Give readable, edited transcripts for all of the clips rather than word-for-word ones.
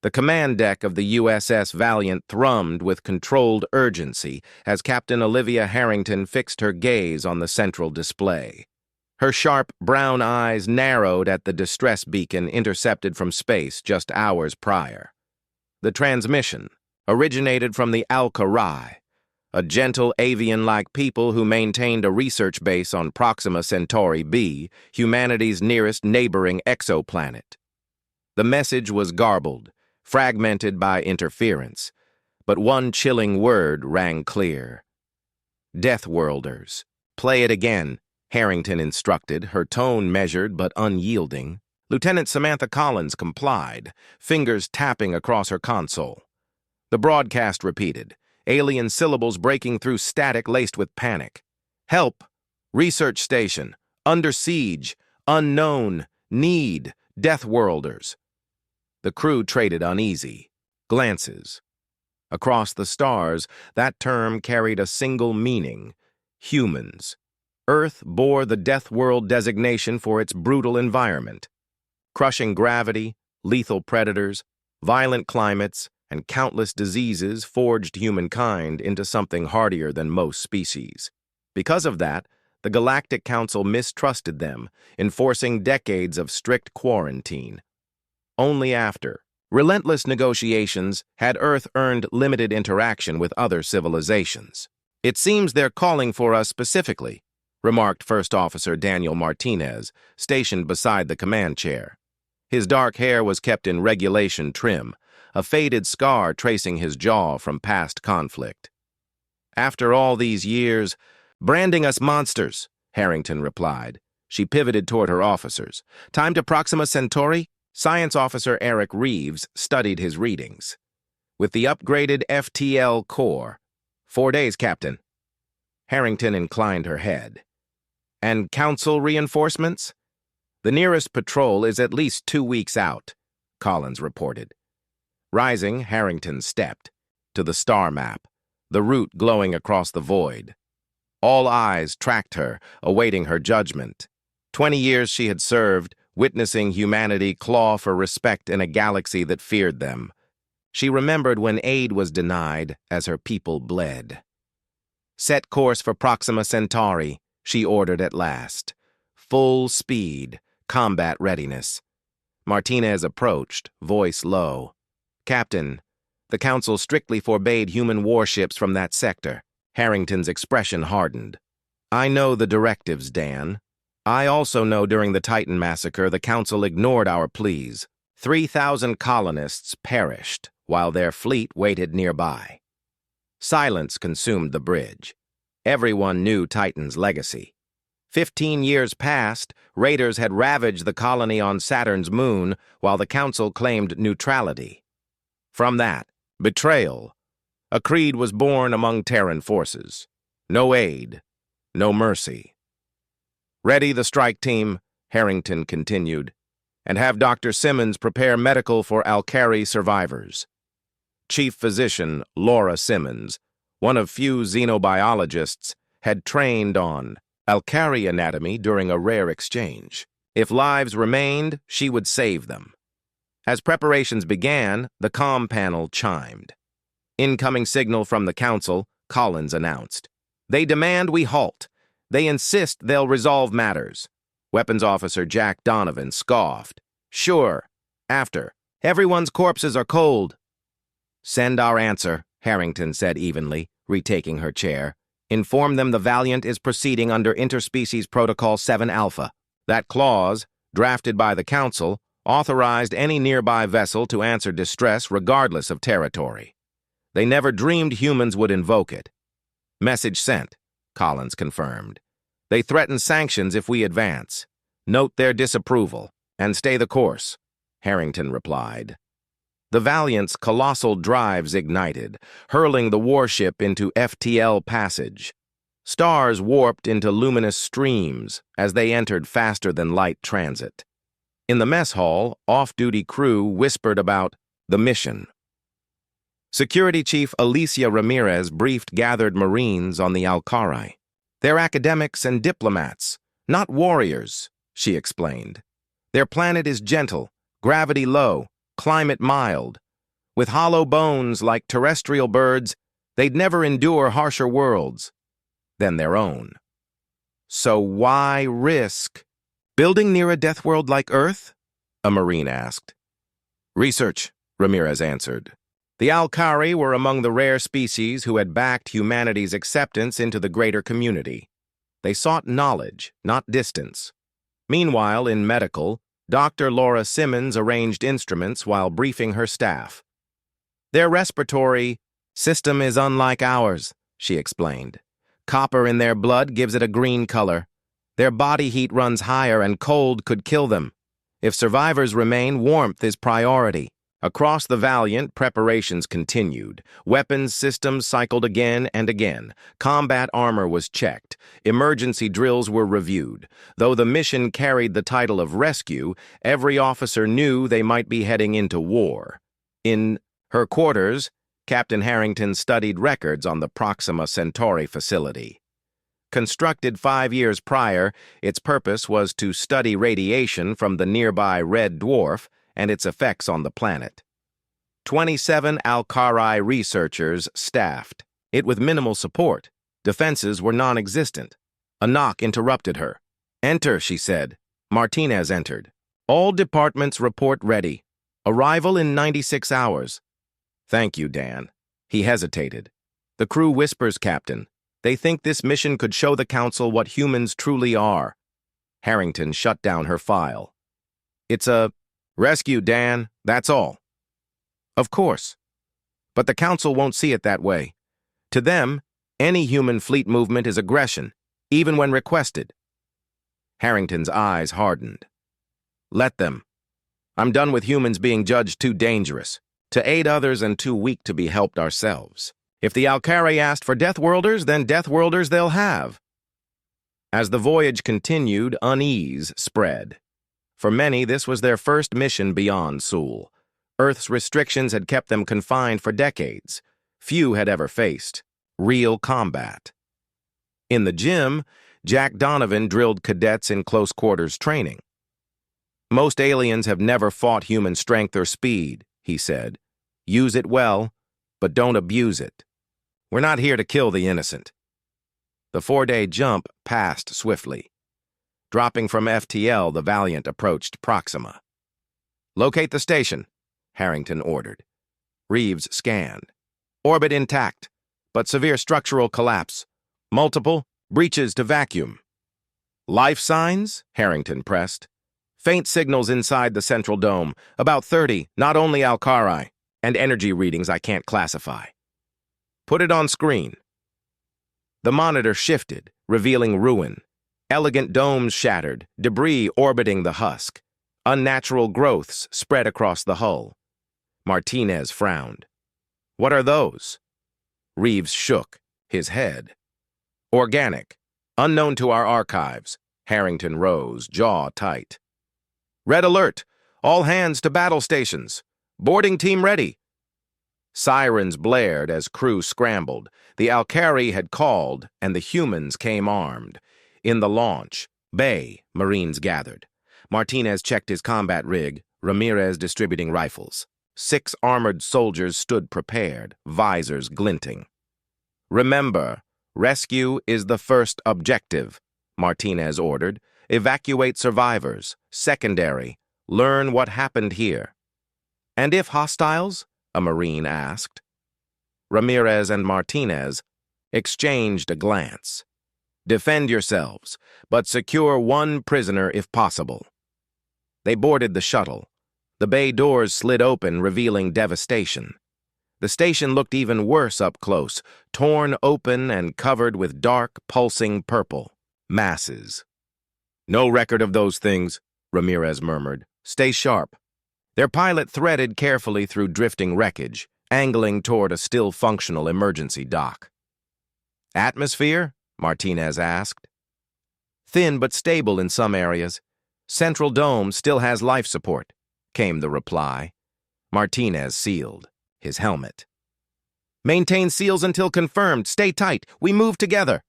The command deck of the USS Valiant thrummed with controlled urgency as Captain Olivia Harrington fixed her gaze on the central display. Her sharp brown eyes narrowed at the distress beacon intercepted from space just hours prior. The transmission originated from the Al-Karai, a gentle avian-like people who maintained a research base on Proxima Centauri b, humanity's nearest neighboring exoplanet. The message was garbled, fragmented by interference, but one chilling word rang clear. Deathworlders. Play it again, Harrington instructed, her tone measured but unyielding. Lieutenant Samantha Collins complied, fingers tapping across her console. The broadcast repeated, alien syllables breaking through static laced with panic. Help! Research station. Under siege. Unknown. Need. Deathworlders. The crew traded uneasy glances. Across the stars, that term carried a single meaning: humans. Earth bore the Death World designation for its brutal environment. Crushing gravity, lethal predators, violent climates, and countless diseases forged humankind into something hardier than most species. Because of that, the Galactic Council mistrusted them, enforcing decades of strict quarantine. Only after relentless negotiations had Earth earned limited interaction with other civilizations. "It seems they're calling for us specifically," remarked First Officer Daniel Martinez, stationed beside the command chair. His dark hair was kept in regulation trim, a faded scar tracing his jaw from past conflict. "After all these years, branding us monsters," Harrington replied. She pivoted toward her officers. "Time to Proxima Centauri?" Science Officer Eric Reeves studied his readings. "With the upgraded FTL core. 4 days, Captain." Harrington inclined her head. "And Council reinforcements?" "The nearest patrol is at least 2 weeks out," Collins reported. Rising, Harrington stepped to the star map, the route glowing across the void. All eyes tracked her, awaiting her judgment. 20 years she had served, witnessing humanity claw for respect in a galaxy that feared them. She remembered when aid was denied as her people bled. "Set course for Proxima Centauri," she ordered at last. "Full speed, combat readiness." Martinez approached, voice low. "Captain, the Council strictly forbade human warships from that sector." Harrington's expression hardened. "I know the directives, Dan. I also know during the Titan massacre the Council ignored our pleas. 3,000 colonists perished while their fleet waited nearby." Silence consumed the bridge. Everyone knew Titan's legacy. 15 years past, raiders had ravaged the colony on Saturn's moon while the Council claimed neutrality. From that, betrayal, a creed was born among Terran forces. No aid, no mercy. "Ready the strike team," Harrington continued, "and have Dr. Simmons prepare medical for Alkari survivors." Chief Physician Laura Simmons, one of few xenobiologists, had trained on Alkari anatomy during a rare exchange. If lives remained, she would save them. As preparations began, the comm panel chimed. "Incoming signal from the Council," Collins announced. "They demand we halt. They insist they'll resolve matters." Weapons Officer Jack Donovan scoffed. "Sure. After. Everyone's corpses are cold." "Send our answer," Harrington said evenly, retaking her chair. "Inform them the Valiant is proceeding under Interspecies Protocol 7 Alpha. That clause, drafted by the Council, authorized any nearby vessel to answer distress regardless of territory. They never dreamed humans would invoke it." "Message sent," Collins confirmed. "They threaten sanctions if we advance. Note their disapproval and stay the course," Harrington replied. The Valiant's colossal drives ignited, hurling the warship into FTL passage. Stars warped into luminous streams as they entered faster-than-light transit. In the mess hall, off-duty crew whispered about the mission. Security Chief Alicia Ramirez briefed gathered Marines on the Alkari. "They're academics and diplomats, not warriors," she explained. "Their planet is gentle, gravity low, climate mild, With hollow bones like terrestrial birds, they'd never endure harsher worlds than their own. So why risk building near a death world like Earth? A Marine asked. Research, Ramirez answered. The Alkari were among the rare species who had backed humanity's acceptance into the greater community. They sought knowledge, not distance. Meanwhile, in medical, Dr. Laura Simmons arranged instruments while briefing her staff. Their respiratory system is unlike ours, she explained. Copper in their blood gives it a green color. Their body heat runs higher and cold could kill them. If survivors remain, warmth is priority. Across the Valiant, preparations continued. Weapons systems cycled again and again. Combat armor was checked. Emergency drills were reviewed. Though the mission carried the title of rescue, every officer knew they might be heading into war. In her quarters, Captain Harrington studied records on the Proxima Centauri facility. Constructed 5 years prior, its purpose was to study radiation from the nearby red dwarf and its effects on the planet. 27 Alkari researchers staffed it with minimal support. Defenses were non-existent. A knock interrupted her. Enter, she said. Martinez entered. All departments report ready. Arrival in 96 hours. Thank you, Dan. He hesitated. The crew whispers, Captain. They think this mission could show the Council what humans truly are. Harrington shut down her file. It's a rescue, Dan, that's all. Of course. But the Council won't see it that way. To them, any human fleet movement is aggression, even when requested. Harrington's eyes hardened. Let them. I'm done with humans being judged too dangerous, to aid others and too weak to be helped ourselves. If the Alkari asked for Deathworlders, then Deathworlders they'll have. As the voyage continued, unease spread. For many, this was their first mission beyond Sul. Earth's restrictions had kept them confined for decades. Few had ever faced real combat. In the gym, Jack Donovan drilled cadets in close-quarters training. Most aliens have never fought human strength or speed, he said. Use it well, but don't abuse it. We're not here to kill the innocent. The 4-day jump passed swiftly. Dropping from FTL, the Valiant approached Proxima. Locate the station, Harrington ordered. Reeves scanned. Orbit intact, but severe structural collapse. Multiple breaches to vacuum. Life signs? Harrington pressed. Faint signals inside the central dome, about 30, not only Alkari, and energy readings I can't classify. Put it on screen. The monitor shifted, revealing ruin. Elegant domes shattered, debris orbiting the husk. Unnatural growths spread across the hull. Martinez frowned. What are those? Reeves shook, his head. Organic, unknown to our archives. Harrington rose, jaw tight. Red alert! All hands to battle stations. Boarding team ready. Sirens blared as crew scrambled. The Alkari had called, and the humans came armed. In the launch bay, Marines gathered. Martinez checked his combat rig, Ramirez distributing rifles. 6 armored soldiers stood prepared, visors glinting. Remember, rescue is the first objective, Martinez ordered. Evacuate survivors. Secondary, learn what happened here. And if hostiles? A Marine asked. Ramirez and Martinez exchanged a glance. Defend yourselves, but secure 1 prisoner if possible. They boarded the shuttle. The bay doors slid open, revealing devastation. The station looked even worse up close, torn open and covered with dark, pulsing purple. Masses. No record of those things, Ramirez murmured. Stay sharp. Their pilot threaded carefully through drifting wreckage, angling toward a still functional emergency dock. Atmosphere? Martinez asked. Thin but stable in some areas. Central dome still has life support, came the reply. Martinez sealed his helmet. Maintain seals until confirmed. Stay tight. We move together.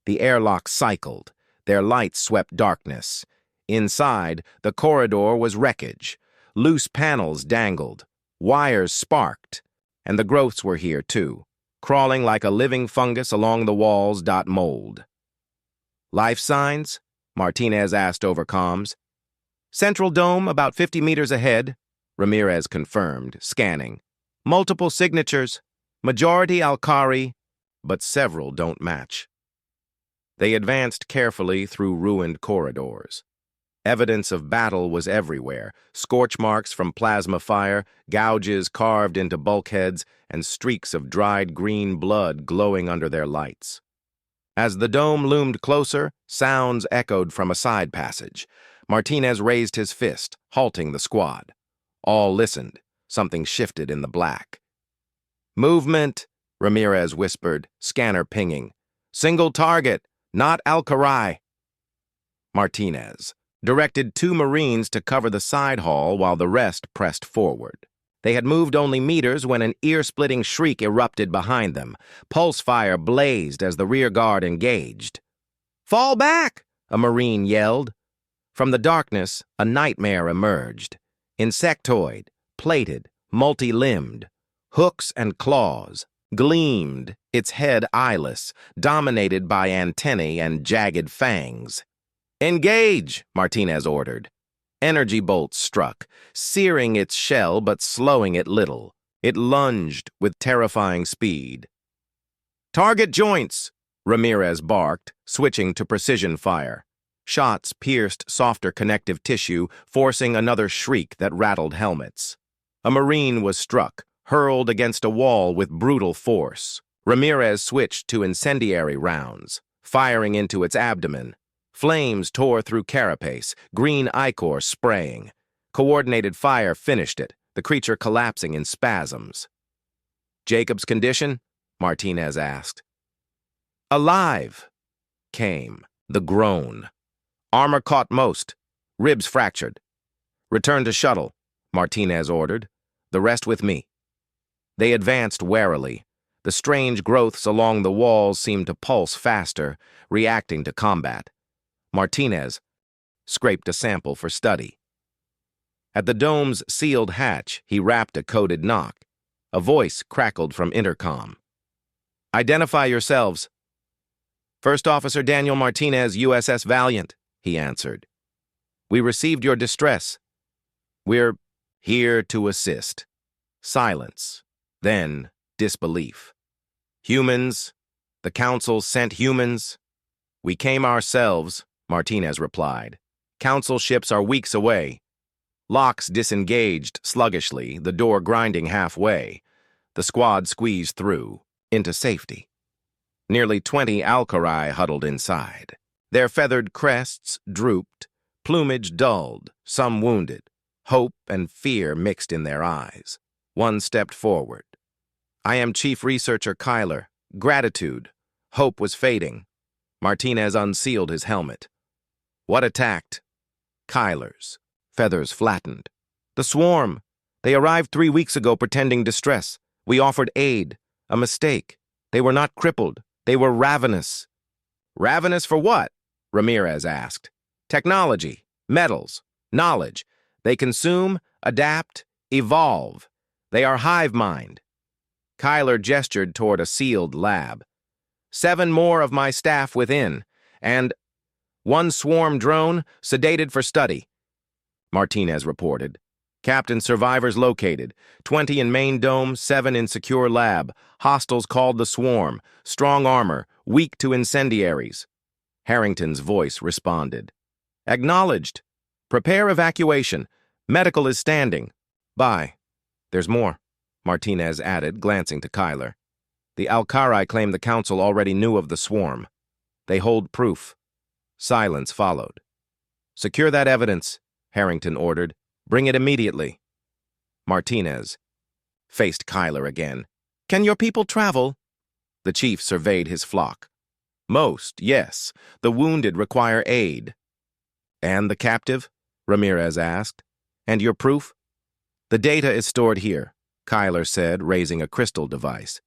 The airlock cycled. Their lights swept darkness. Inside, the corridor was wreckage. Loose panels dangled. Wires sparked, and the growths were here too, crawling like a living fungus along the walls. Mold. Life signs? Martinez asked over comms. Central dome about 50 meters ahead, Ramirez confirmed, scanning. Multiple signatures, majority Alkari, but several don't match. They advanced carefully through ruined corridors. Evidence of battle was everywhere, scorch marks from plasma fire, gouges carved into bulkheads, and streaks of dried green blood glowing under their lights. As the dome loomed closer, sounds echoed from a side passage. Martinez raised his fist, halting the squad. All listened. Something shifted in the black. Movement, Ramirez whispered, scanner pinging. Single target, not Alkari. Martinez directed 2 Marines to cover the side hall while the rest pressed forward. They had moved only meters when an ear-splitting shriek erupted behind them. Pulse fire blazed as the rear guard engaged. Fall back, a Marine yelled. From the darkness, a nightmare emerged. Insectoid, plated, multi-limbed. Hooks and claws gleamed, its head eyeless, dominated by antennae and jagged fangs. Engage, Martinez ordered. Energy bolts struck, searing its shell but slowing it little. It lunged with terrifying speed. Target joints, Ramirez barked, switching to precision fire. Shots pierced softer connective tissue, forcing another shriek that rattled helmets. A Marine was struck, hurled against a wall with brutal force. Ramirez switched to incendiary rounds, firing into its abdomen. Flames tore through carapace, green ichor spraying. Coordinated fire finished it, the creature collapsing in spasms. Jacob's condition? Martinez asked. Alive, came the groan. Armor caught most, ribs fractured. Return to shuttle, Martinez ordered. The rest with me. They advanced warily. The strange growths along the walls seemed to pulse faster, reacting to combat. Martinez scraped a sample for study. At the dome's sealed hatch, he rapped a coded knock. A voice crackled from intercom. Identify yourselves. First Officer Daniel Martinez, USS Valiant, he answered. We received your distress. We're here to assist. Silence. Then disbelief. Humans? The Council sent humans? We came ourselves, Martinez replied. Council ships are weeks away. Locks disengaged sluggishly, the door grinding halfway. The squad squeezed through, into safety. Nearly 20 Alkari huddled inside. Their feathered crests drooped, plumage dulled, some wounded. Hope and fear mixed in their eyes. One stepped forward. I am Chief Researcher Kyler. Gratitude. Hope was fading. Martinez unsealed his helmet. What attacked? Kyler's. Feathers flattened. The swarm. They arrived 3 weeks ago pretending distress. We offered aid. A mistake. They were not crippled. They were ravenous. Ravenous for what? Ramirez asked. Technology, metals, knowledge. They consume, adapt, evolve. They are hive mind. Kyler gestured toward a sealed lab. 7 more of my staff within, and 1 swarm drone sedated for study. Martinez reported. Captain survivors located. 20 in main dome, 7 in secure lab. Hostiles called the swarm. Strong armor, weak to incendiaries. Harrington's voice responded. Acknowledged. Prepare evacuation. Medical is standing. Bye. There's more, Martinez added, glancing to Kyler. The Alkari claim the Council already knew of the swarm. They hold proof. Silence followed. Secure that evidence, Harrington ordered. Bring it immediately. Martinez faced Kyler again. Can your people travel? The chief surveyed his flock. Most, yes. The wounded require aid. And the captive? Ramirez asked. And your proof? The data is stored here, Kyler said, raising a crystal device.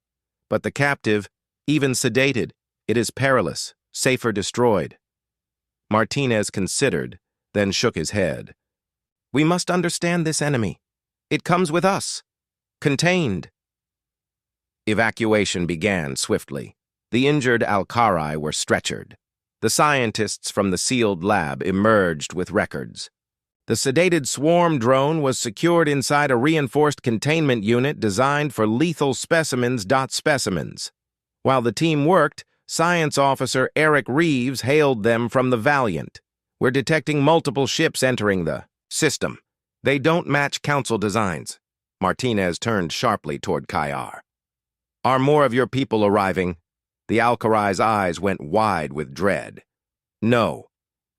But the captive, even sedated, it is perilous, safer destroyed. Martinez considered, then shook his head. We must understand this enemy. It comes with us. Contained. Evacuation began swiftly. The injured Alkari were stretchered. The scientists from the sealed lab emerged with records. The sedated swarm drone was secured inside a reinforced containment unit designed for lethal specimens. While the team worked, Science Officer Eric Reeves hailed them from the Valiant. We're detecting multiple ships entering the system. They don't match Council designs. Martinez turned sharply toward Kayar. Are more of your people arriving? The Alkari's eyes went wide with dread. No.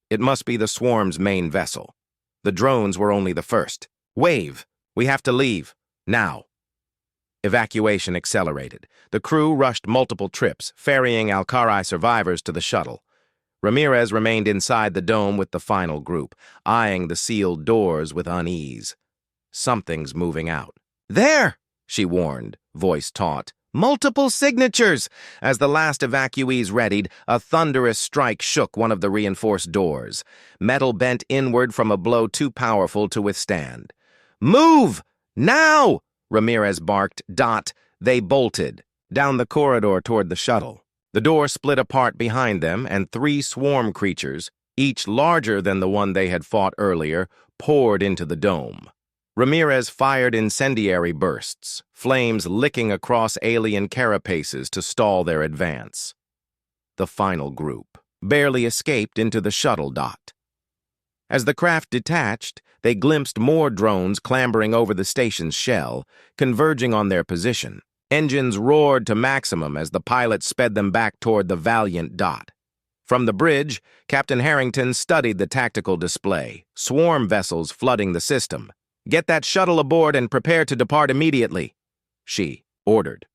It must be the swarm's main vessel. The drones were only the first. Wave! We have to leave. Now. Evacuation accelerated. The crew rushed multiple trips, ferrying Alkari survivors to the shuttle. Ramirez remained inside the dome with the final group, eyeing the sealed doors with unease. Something's moving out. There! She warned, voice taut. Multiple signatures! As the last evacuees readied, a thunderous strike shook one of the reinforced doors. Metal bent inward from a blow too powerful to withstand. Move! Now! Ramirez barked. They bolted. Down the corridor toward the shuttle. The door split apart behind them, and 3 swarm creatures, each larger than the one they had fought earlier, poured into the dome. Ramirez fired incendiary bursts, flames licking across alien carapaces to stall their advance. The final group barely escaped into the shuttle dot. As the craft detached, they glimpsed more drones clambering over the station's shell, converging on their position. Engines roared to maximum as the pilot sped them back toward the Valiant dot. From the bridge, Captain Harrington studied the tactical display, swarm vessels flooding the system. Get that shuttle aboard and prepare to depart immediately, she ordered.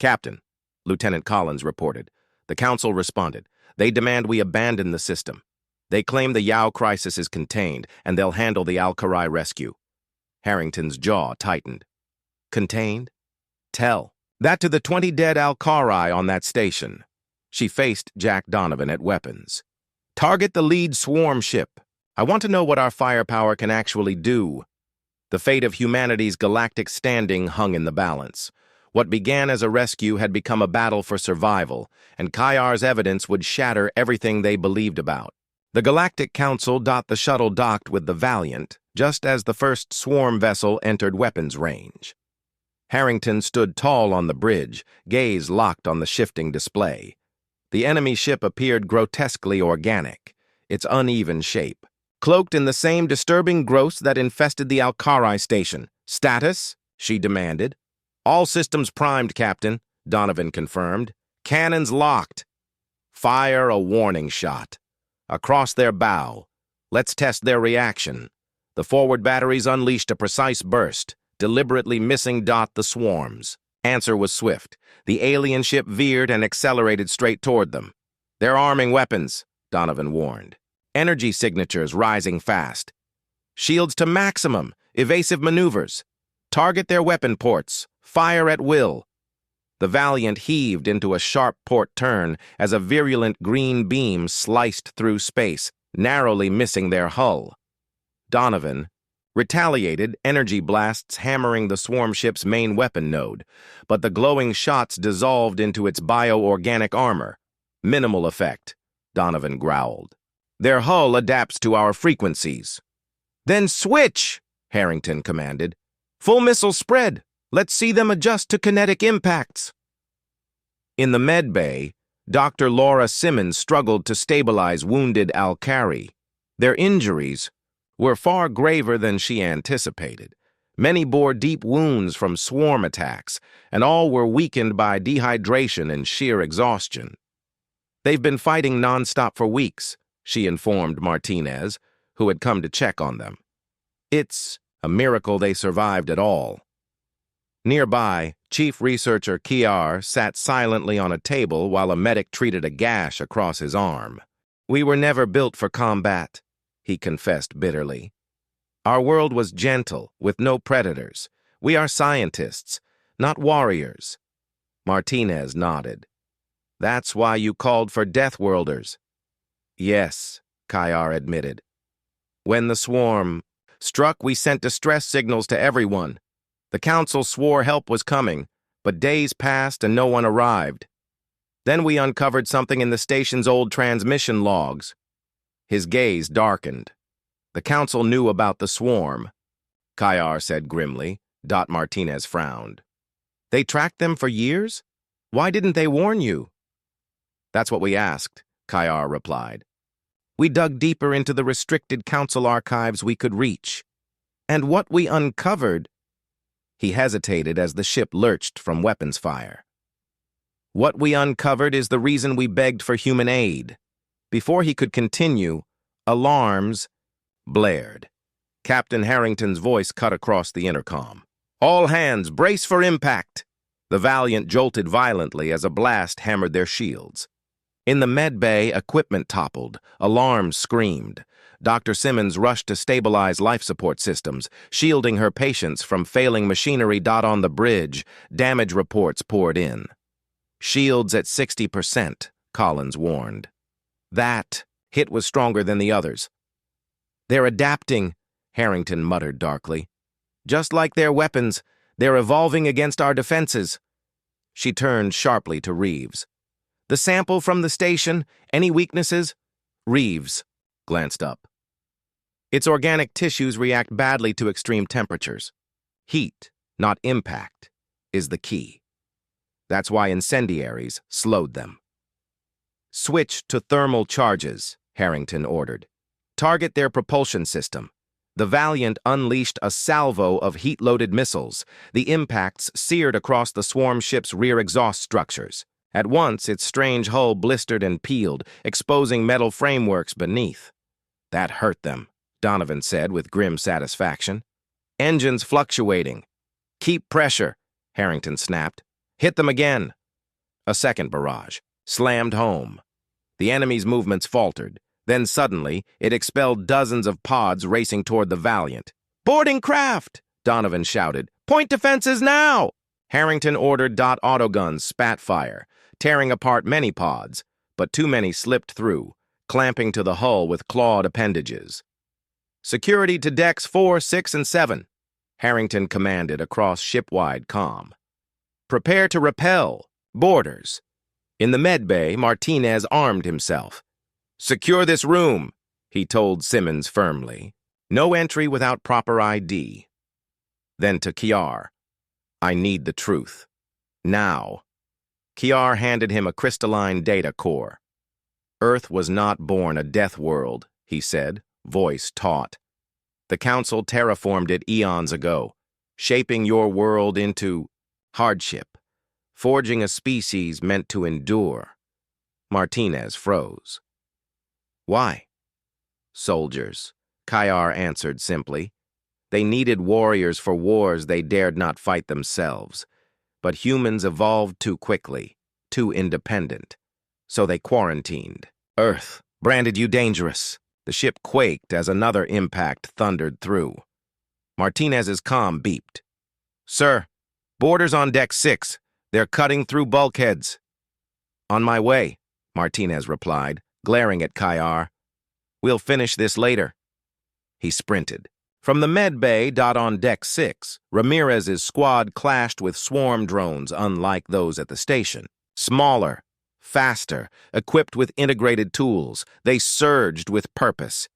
Captain, Lieutenant Collins reported. The Council responded. They demand we abandon the system. They claim the Yao crisis is contained, and they'll handle the Alkari rescue. Harrington's jaw tightened. Contained? Tell that to the 20 dead Alkari on that station. She faced Jack Donovan at weapons. Target the lead swarm ship. I want to know what our firepower can actually do. The fate of humanity's galactic standing hung in the balance. What began as a rescue had become a battle for survival, and Kayar's evidence would shatter everything they believed about. The Galactic Council the shuttle docked with the Valiant, just as the first swarm vessel entered weapons range. Harrington stood tall on the bridge, gaze locked on the shifting display. The enemy ship appeared grotesquely organic, its uneven shape. Cloaked in the same disturbing growths that infested the Alkari station. Status? She demanded. All systems primed, Captain, Donovan confirmed. Cannons locked. Fire a warning shot. Across their bow. Let's test their reaction. The forward batteries unleashed a precise burst, deliberately missing the swarms. Answer was swift. The alien ship veered and accelerated straight toward them. They're arming weapons, Donovan warned. Energy signatures rising fast. Shields to maximum. Evasive maneuvers. Target their weapon ports. Fire at will. The Valiant heaved into a sharp port turn as a virulent green beam sliced through space, narrowly missing their hull. Donovan retaliated, energy blasts hammering the swarm ship's main weapon node, but the glowing shots dissolved into its bioorganic armor. Minimal effect, Donovan growled. Their hull adapts to our frequencies. Then switch, Harrington commanded. Full missile spread. Let's see them adjust to kinetic impacts. In the med bay, Dr. Laura Simmons struggled to stabilize wounded Alkari. Their injuries were far graver than she anticipated. Many bore deep wounds from swarm attacks, and all were weakened by dehydration and sheer exhaustion. They've been fighting nonstop for weeks, she informed Martinez, who had come to check on them. It's a miracle they survived at all. Nearby, Chief Researcher Kiar sat silently on a table while a medic treated a gash across his arm. We were never built for combat, he confessed bitterly. Our world was gentle, with no predators. We are scientists, not warriors. Martinez nodded. That's why you called for Deathworlders. Yes, Kayar admitted. When the swarm struck, we sent distress signals to everyone. The council swore help was coming, but days passed and no one arrived. Then we uncovered something in the station's old transmission logs. His gaze darkened. The council knew about the swarm, Kayar said grimly. Martinez frowned. They tracked them for years? Why didn't they warn you? That's what we asked, Kayar replied. We dug deeper into the restricted council archives we could reach. And what we uncovered... He hesitated as the ship lurched from weapons fire. What we uncovered is the reason we begged for human aid. Before he could continue, alarms blared. Captain Harrington's voice cut across the intercom. All hands, brace for impact! The Valiant jolted violently as a blast hammered their shields. In the med bay, equipment toppled. Alarms screamed. Dr. Simmons rushed to stabilize life support systems, shielding her patients from failing machinery. On the bridge, damage reports poured in. Shields at 60%, Collins warned. That hit was stronger than the others. They're adapting, Harrington muttered darkly. Just like their weapons, they're evolving against our defenses. She turned sharply to Reeves. The sample from the station, any weaknesses? Reeves glanced up. Its organic tissues react badly to extreme temperatures. Heat, not impact, is the key. That's why incendiaries slowed them. Switch to thermal charges, Harrington ordered. Target their propulsion system. The Valiant unleashed a salvo of heat-loaded missiles. The impacts seared across the swarm ship's rear exhaust structures. At once, its strange hull blistered and peeled, exposing metal frameworks beneath. That hurt them, Donovan said with grim satisfaction. Engines fluctuating. Keep pressure, Harrington snapped. Hit them again. A second barrage slammed home. The enemy's movements faltered. Then suddenly, it expelled dozens of pods racing toward the Valiant. Boarding craft! Donovan shouted. Point defenses now! Harrington ordered. Autoguns spat fire, tearing apart many pods, but too many slipped through, clamping to the hull with clawed appendages. Security to decks 4, 6, and 7, Harrington commanded across ship-wide comm. Prepare to repel. Boarders. In the med bay, Martinez armed himself. Secure this room, he told Simmons firmly. No entry without proper ID. Then to Kiar. I need the truth. Now. Kiar handed him a crystalline data core. Earth was not born a death world, he said, voice taut. The Council terraformed it eons ago, shaping your world into hardship, forging a species meant to endure. Martinez froze. Why? Soldiers, Kayar answered simply. They needed warriors for wars they dared not fight themselves. But humans evolved too quickly, too independent. So they quarantined. Earth branded you dangerous. The ship quaked as another impact thundered through. Martinez's comm beeped. Sir, boarders on deck 6. They're cutting through bulkheads. On my way, Martinez replied, glaring at Kayar. We'll finish this later. He sprinted. From the med bay. On deck 6, Ramirez's squad clashed with swarm drones unlike those at the station. Smaller, faster, equipped with integrated tools, they surged with purpose.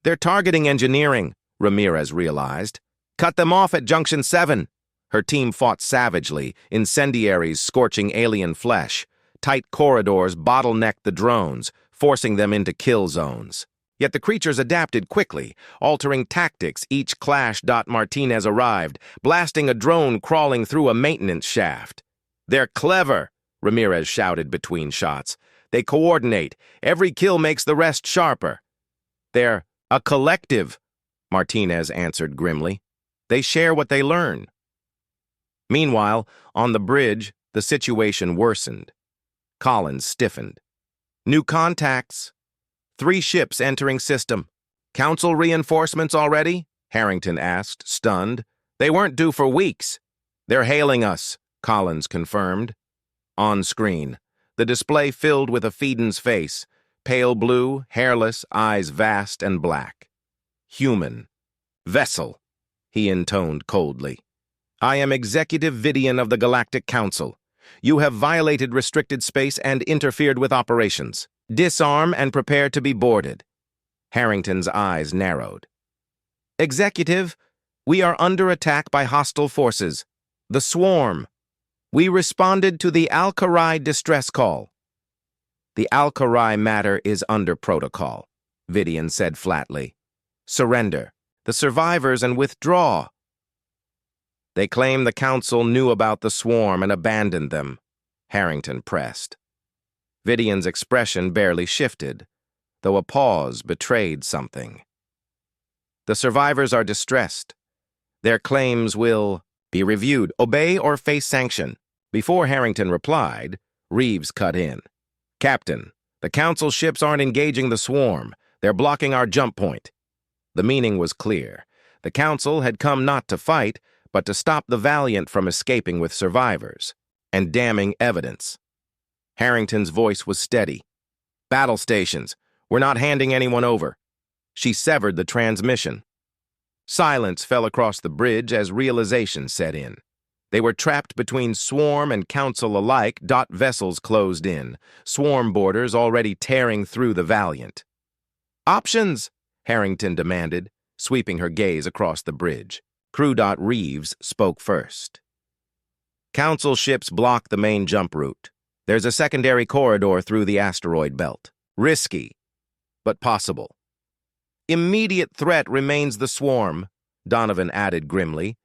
They're targeting engineering, Ramirez realized. Cut them off at Junction 7. Her team fought savagely, incendiaries scorching alien flesh. Tight corridors bottlenecked the drones, forcing them into kill zones. Yet the creatures adapted quickly, altering tactics each clash. Martinez arrived, blasting a drone crawling through a maintenance shaft. They're clever, Ramirez shouted between shots. They coordinate. Every kill makes the rest sharper. They're a collective, Martinez answered grimly. They share what they learn. Meanwhile, on the bridge, the situation worsened. Collins stiffened. New contacts. 3 ships entering system. Council reinforcements already? Harrington asked, stunned. They weren't due for weeks. They're hailing us, Collins confirmed. On screen, the display filled with Epheden's face, pale blue, hairless, eyes vast and black. Human. Vessel, he intoned coldly. I am Executive Vidian of the Galactic Council. You have violated restricted space and interfered with operations. Disarm and prepare to be boarded. Harrington's eyes narrowed. Executive, we are under attack by hostile forces. The Swarm. We responded to the Al-Kharai distress call. The Al-Kharai matter is under protocol, Vidian said flatly. Surrender the survivors and withdraw. They claim the Council knew about the Swarm and abandoned them, Harrington pressed. Vidian's expression barely shifted, though a pause betrayed something. The survivors are distressed. Their claims will be reviewed. Obey or face sanction. Before Harrington replied, Reeves cut in. Captain, the Council ships aren't engaging the Swarm. They're blocking our jump point. The meaning was clear. The Council had come not to fight, but to stop the Valiant from escaping with survivors and damning evidence. Harrington's voice was steady. Battle stations. We're not handing anyone over. She severed the transmission. Silence fell across the bridge as realization set in. They were trapped between Swarm and Council alike. Vessels closed in, Swarm boarders already tearing through the Valiant. Options, Harrington demanded, sweeping her gaze across the bridge. Crew. Reeves spoke first. Council ships block the main jump route. There's a secondary corridor through the asteroid belt. Risky, but possible. Immediate threat remains the Swarm, Donovan added grimly.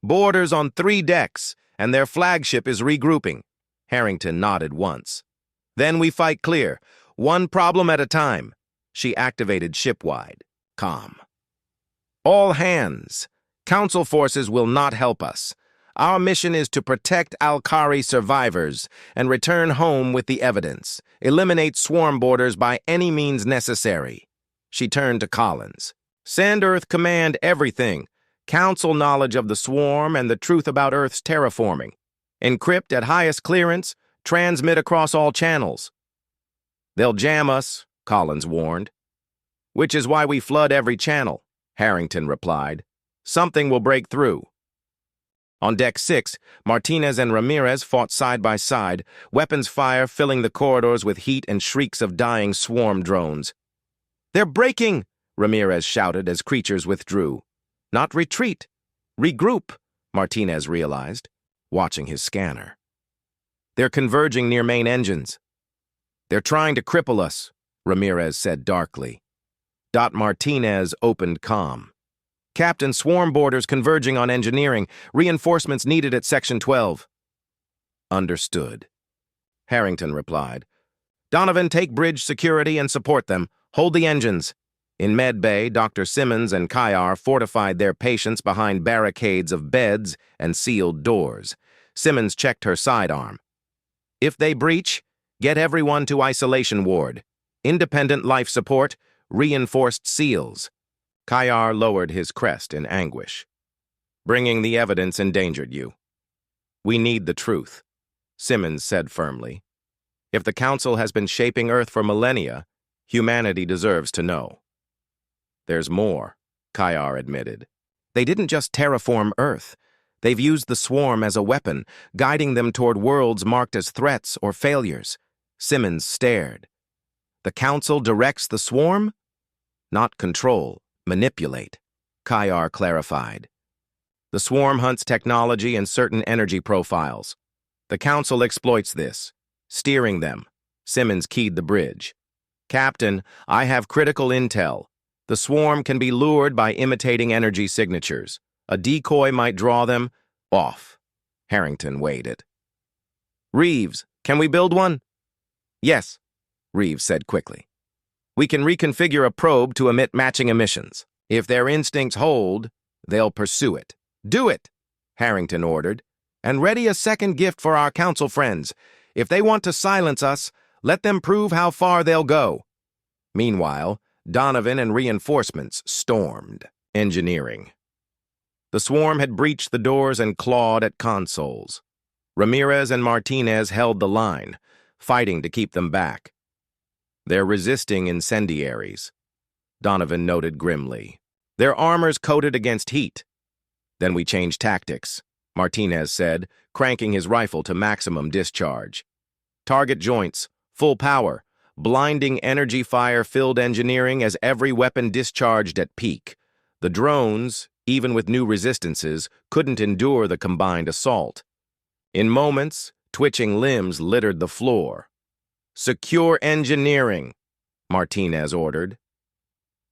Boarders on 3 decks, and their flagship is regrouping. Harrington nodded once. Then we fight clear, one problem at a time. She activated shipwide. Calm. All hands. Council forces will not help us. Our mission is to protect Al-Kharai survivors and return home with the evidence. Eliminate Swarm boarders by any means necessary. She turned to Collins. Send Earth Command everything. Council knowledge of the Swarm and the truth about Earth's terraforming. Encrypt at highest clearance. Transmit across all channels. They'll jam us, Collins warned. Which is why we flood every channel, Harrington replied. Something will break through. On Deck 6, Martinez and Ramirez fought side by side, weapons fire filling the corridors with heat and shrieks of dying Swarm drones. They're breaking, Ramirez shouted as creatures withdrew. Not retreat. Regroup, Martinez realized, watching his scanner. They're converging near main engines. They're trying to cripple us, Ramirez said darkly. Martinez opened comm. Captain, Swarm boarders converging on engineering. Reinforcements needed at Section 12. Understood. Harrington replied. Donovan, take bridge security and support them. Hold the engines. In Med Bay, Dr. Simmons and Kayar fortified their patients behind barricades of beds and sealed doors. Simmons checked her sidearm. If they breach, get everyone to isolation ward. Independent life support, reinforced seals. Kayar lowered his crest in anguish. Bringing the evidence endangered you. We need the truth, Simmons said firmly. If the Council has been shaping Earth for millennia, humanity deserves to know. There's more, Kayar admitted. They didn't just terraform Earth. They've used the Swarm as a weapon, guiding them toward worlds marked as threats or failures. Simmons stared. The Council directs the Swarm? Not control, manipulate, Kayar clarified. The Swarm hunts technology and certain energy profiles. The Council exploits this, steering them. Simmons keyed the bridge. Captain, I have critical intel. The Swarm can be lured by imitating energy signatures. A decoy might draw them off. Harrington weighed it. Reeves, can we build one? Yes, Reeves said quickly. We can reconfigure a probe to emit matching emissions. If their instincts hold, they'll pursue it. Do it, Harrington ordered, and ready a second gift for our Council friends. If they want to silence us, let them prove how far they'll go. Meanwhile, Donovan and reinforcements stormed engineering. The Swarm had breached the doors and clawed at consoles. Ramirez and Martinez held the line, fighting to keep them back. They're resisting incendiaries, Donovan noted grimly. Their armor's coated against heat. Then we change tactics. Martinez said, cranking his rifle to maximum discharge. Target joints, full power, blinding energy fire filled engineering as every weapon discharged at peak. The drones, even with new resistances, couldn't endure the combined assault. In moments, twitching limbs littered the floor. "Secure engineering," Martinez ordered.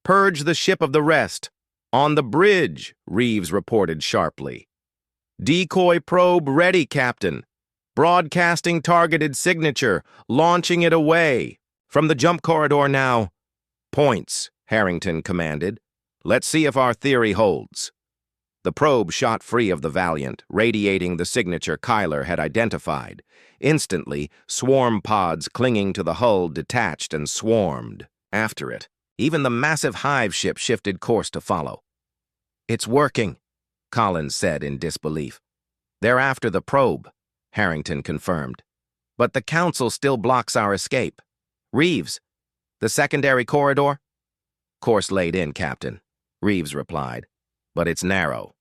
"Purge the ship of the rest. On the bridge," Reeves reported sharply. "Decoy probe ready, Captain. Broadcasting targeted signature, launching it away. From the jump corridor now." "Points," Harrington commanded. "Let's see if our theory holds." The probe shot free of the Valiant, radiating the signature Kyler had identified. Instantly, swarm pods clinging to the hull detached and swarmed after it. Even the massive hive ship shifted course to follow. "It's working," Collins said in disbelief. "They're after the probe," Harrington confirmed. "But the Council still blocks our escape. Reeves, the secondary corridor?" "Course laid in, Captain," Reeves replied. "But it's narrow.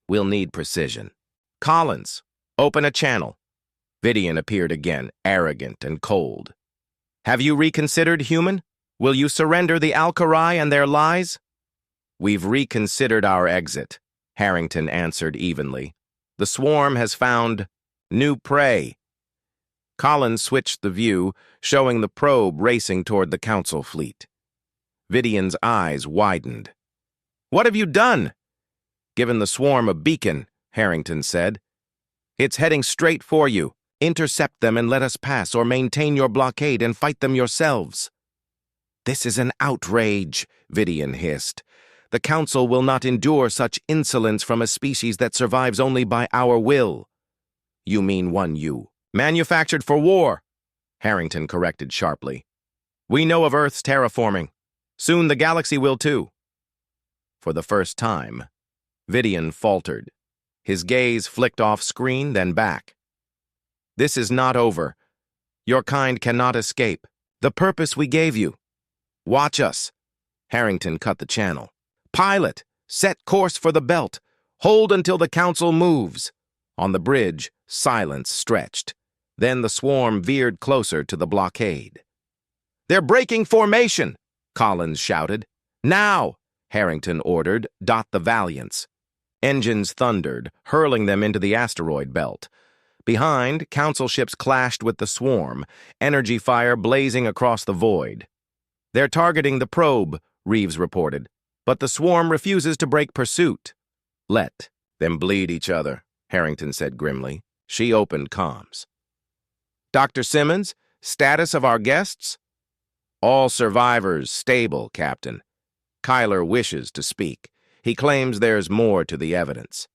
We'll need precision." "Collins, open a channel." Vidian appeared again, arrogant and cold. "Have you reconsidered, human? Will you surrender the Al-Kharai and their lies?" "We've reconsidered our exit," Harrington answered evenly. "The swarm has found new prey." Collins switched the view, showing the probe racing toward the Council fleet. Vidian's eyes widened. "What have you done?" "Given the swarm a beacon," Harrington said. "It's heading straight for you. Intercept them and let us pass, or maintain your blockade and fight them yourselves." "This is an outrage," Vidian hissed. "The Council will not endure such insolence from a species that survives only by our will." "You mean one you. Manufactured for war," Harrington corrected sharply. "We know of Earth's terraforming. Soon the galaxy will too." For the first time, Vidian faltered. His gaze flicked off screen, then back. "This is not over. Your kind cannot escape. The purpose we gave you. Watch us." Harrington cut the channel. "Pilot, set course for the belt. Hold until the Council moves." On the bridge, silence stretched. Then the swarm veered closer to the blockade. "They're breaking formation," Collins shouted. "Now," Harrington ordered, "dot the Valiants." Engines thundered, hurling them into the asteroid belt. Behind, Council ships clashed with the swarm, energy fire blazing across the void. "They're targeting the probe," Reeves reported, "but the swarm refuses to break pursuit." "Let them bleed each other," Harrington said grimly. She opened comms. "Dr. Simmons, status of our guests?" "All survivors stable, Captain. Kyler wishes to speak. He claims there's more to the evidence."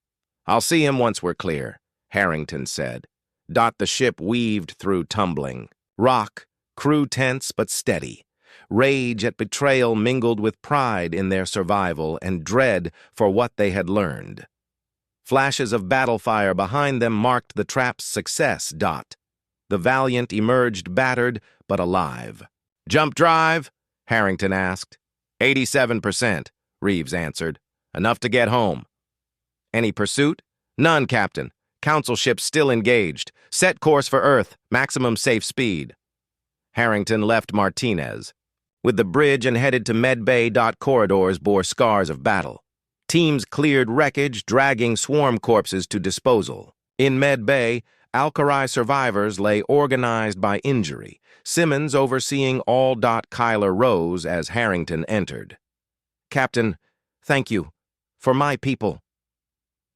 "I'll see him once we're clear," Harrington said. The ship weaved through tumbling. Rock, crew tense but steady. Rage at betrayal mingled with pride in their survival and dread for what they had learned. Flashes of battle fire behind them marked the trap's success. The Valiant emerged battered but alive. "Jump drive?" Harrington asked. 87%, Reeves answered. "Enough to get home." "Any pursuit?" "None, Captain. Council ships still engaged. Set course for Earth, maximum safe speed." Harrington left Martinez. With the bridge and headed to medbay. Corridors bore scars of battle. Teams cleared wreckage, dragging swarm corpses to disposal. In medbay, Al-Kharai survivors lay organized by injury. Simmons overseeing all. Kyler rose as Harrington entered. "Captain, thank you. For my people."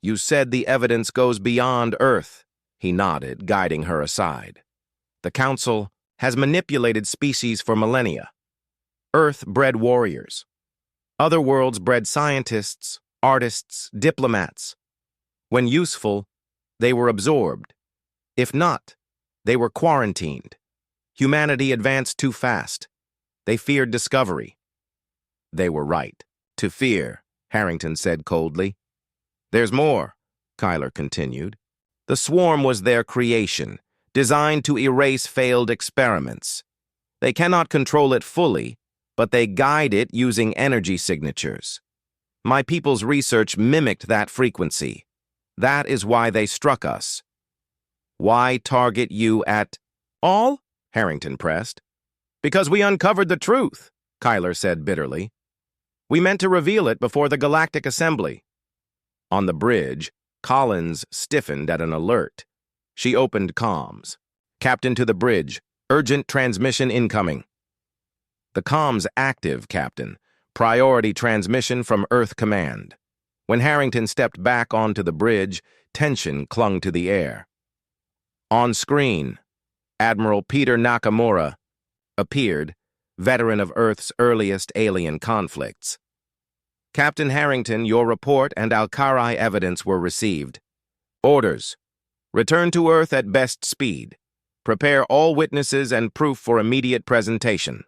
"You said the evidence goes beyond Earth," he nodded, guiding her aside. "The Council has manipulated species for millennia. Earth bred warriors. Other worlds bred scientists, artists, diplomats. When useful, they were absorbed. If not, they were quarantined. Humanity advanced too fast. They feared discovery." "They were right to fear," Harrington said coldly. "There's more," Kyler continued. "The swarm was their creation, designed to erase failed experiments. They cannot control it fully, but they guide it using energy signatures. My people's research mimicked that frequency. That is why they struck us. Why target you at all? Harrington pressed. Because we uncovered the truth, Kyler said bitterly. We meant to reveal it before the Galactic Assembly. On the bridge, Collins stiffened at an alert. She opened comms. Captain to the bridge. Urgent transmission incoming. The comms active, Captain. Priority transmission from Earth Command. When Harrington stepped back onto the bridge, tension clung to the air. On screen, Admiral Peter Nakamura appeared, veteran of Earth's earliest alien conflicts. Captain Harrington, your report and Alkari evidence were received. Orders. Return to Earth at best speed. Prepare all witnesses and proof for immediate presentation.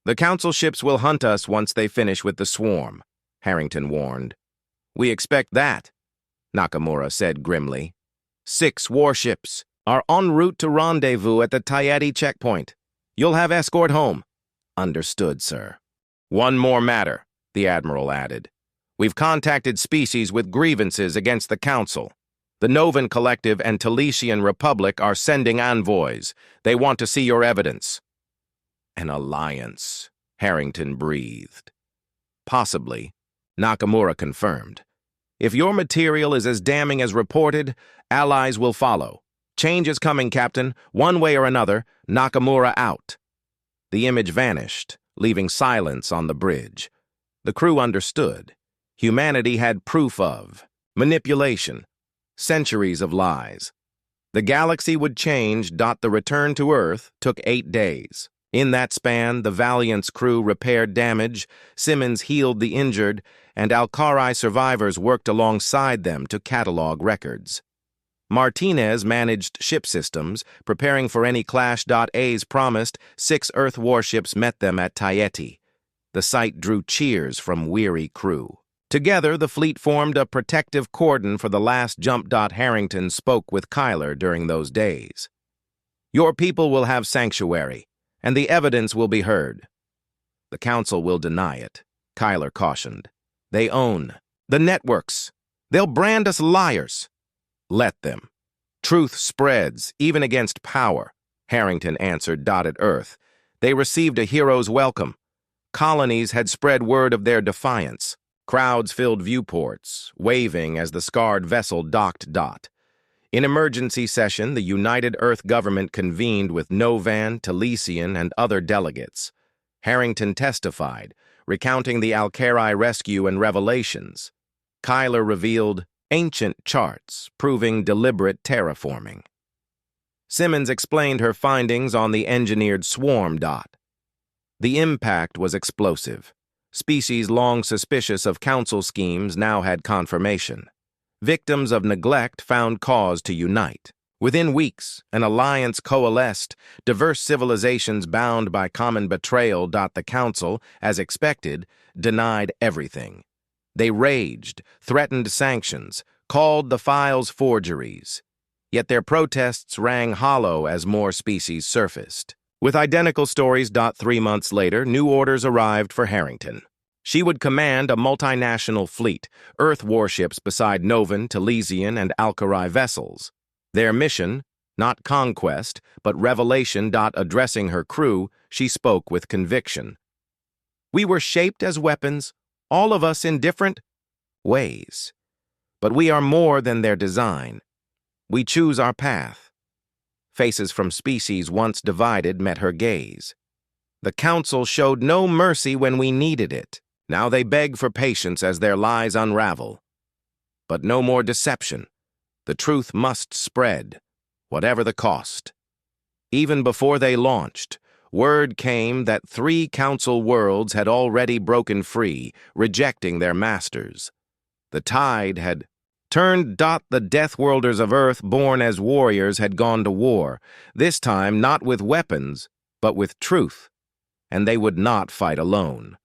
The Council ships will hunt us once they finish with the swarm, Harrington warned. We expect that, Nakamura said grimly. 6 warships are en route to rendezvous at the Tayeti checkpoint. You'll have escort home. Understood, sir. One more matter, the Admiral added. We've contacted species with grievances against the Council. The Novan Collective and Talesian Republic are sending envoys. They want to see your evidence. An alliance, Harrington breathed. Possibly, Nakamura confirmed. If your material is as damning as reported, allies will follow. Change is coming, Captain. One way or another, Nakamura out. The image vanished, leaving silence on the bridge. The crew understood. Humanity had proof of manipulation, centuries of lies. The galaxy would change. The return to Earth took 8 days. In that span, the Valiant's crew repaired damage, Simmons healed the injured, and Alkari survivors worked alongside them to catalog records. Martinez managed ship systems, preparing for any clash. As promised, 6 Earth warships met them at Tayeti. The sight drew cheers from weary crew. Together, the fleet formed a protective cordon for the last jump. Harrington spoke with Kyler during those days. Your people will have sanctuary, and the evidence will be heard. The Council will deny it, Kyler cautioned. They own the networks. They'll brand us liars. Let them. Truth spreads, even against power, Harrington answered. At Earth, they received a hero's welcome. Colonies had spread word of their defiance. Crowds filled viewports, waving as the scarred vessel docked. In emergency session, the United Earth government convened with Novan, Talesian, and other delegates. Harrington testified, recounting the Alkari rescue and revelations. Kyler revealed ancient charts proving deliberate terraforming. Simmons explained her findings on the engineered swarm. The impact was explosive. Species long suspicious of Council schemes now had confirmation. Victims of neglect found cause to unite. Within weeks, an alliance coalesced, diverse civilizations bound by common betrayal. The Council, as expected, denied everything. They raged, threatened sanctions, called the files forgeries. Yet their protests rang hollow as more species surfaced. With identical stories. 3 months later, new orders arrived for Harrington. She would command a multinational fleet, Earth warships beside Novan, Talesian, and Alkari vessels. Their mission, not conquest, but revelation. Addressing her crew, she spoke with conviction. We were shaped as weapons, all of us in different ways. But we are more than their design. We choose our path. Faces from species once divided met her gaze. The Council showed no mercy when we needed it. Now they beg for patience as their lies unravel. But no more deception. The truth must spread, whatever the cost. Even before they launched, word came that 3 Council worlds had already broken free, rejecting their masters. The tide had turned. The Deathworlders of Earth, born as warriors, had gone to war, this time not with weapons, but with truth, and they would not fight alone.